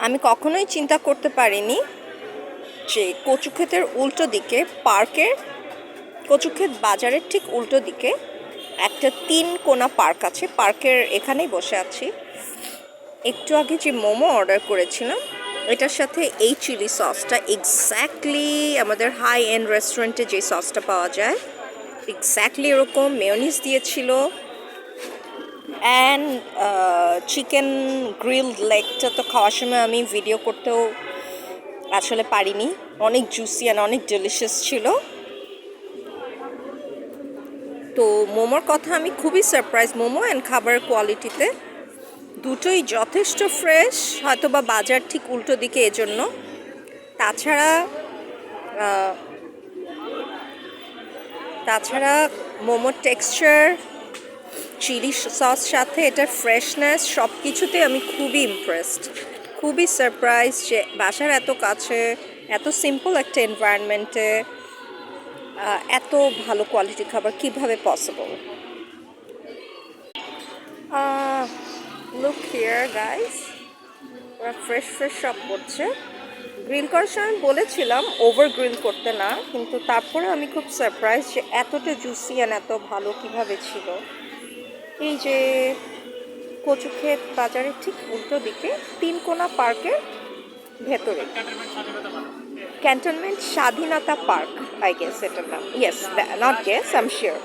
আমি কখনোই চিন্তা করতে পারিনি যে কচুক্ষেতের উল্টো দিকে কচুক্ষেত বাজারের ঠিক উল্টো দিকে একটা 3 কোণা পার্ক আছে। পার্কের এখানেই বসে আছি। একটু আগে যে মোমো অর্ডার করেছিলাম এটার সাথে এই চিলি সসটা এক্স্যাক্টলি আমাদের হাই এন্ড রেস্টুরেন্টে যে সসটা পাওয়া যায় এক্স্যাক্টলি এরকম মেয়োনিজ দিয়েছিল। অ্যান্ড চিকেন গ্রিলড লেগটা তো খাওয়ার সময় আমি ভিডিও করতেও আসলে পারিনি, অনেক জুসি অ্যান্ড অনেক ডেলিশিয়াস ছিল। তো মোমোর কথা আমি খুবই সারপ্রাইজ, মোমো অ্যান্ড খাবারের কোয়ালিটিতে দুটোই যথেষ্ট ফ্রেশ, হয়তো বা বাজার ঠিক উল্টো দিকে এজন্য। তাছাড়া তাছাড়া মোমোর টেক্সচার, চিলি সস সাথে এটার ফ্রেশনেস সব কিছুতে আমি খুবই ইমপ্রেসড, খুবই সারপ্রাইজ যে বাসার এত কাছে এত সিম্পল একটা এনভায়রনমেন্টে এত ভালো কোয়ালিটির খাবার কিভাবে পসিবল। লুক হিয়ার গাইস, ওরা ফ্রেশ সব করছে। গ্রিল করার সময় বলেছিলাম ওভার গ্রিল করতে না, কিন্তু তারপরে আমি খুব সারপ্রাইজ যে এতটা জুসি অ্যান্ড এত ভালো কিভাবে ছিল। এই যে কচুক্ষেত বাজারের ঠিক উল্টো দিকে 3 কোণা পার্কের ভেতরে ক্যান্টনমেন্ট স্বাধীনতা পার্ক, আই গেস এটার নাম, yes not guess, I am sure.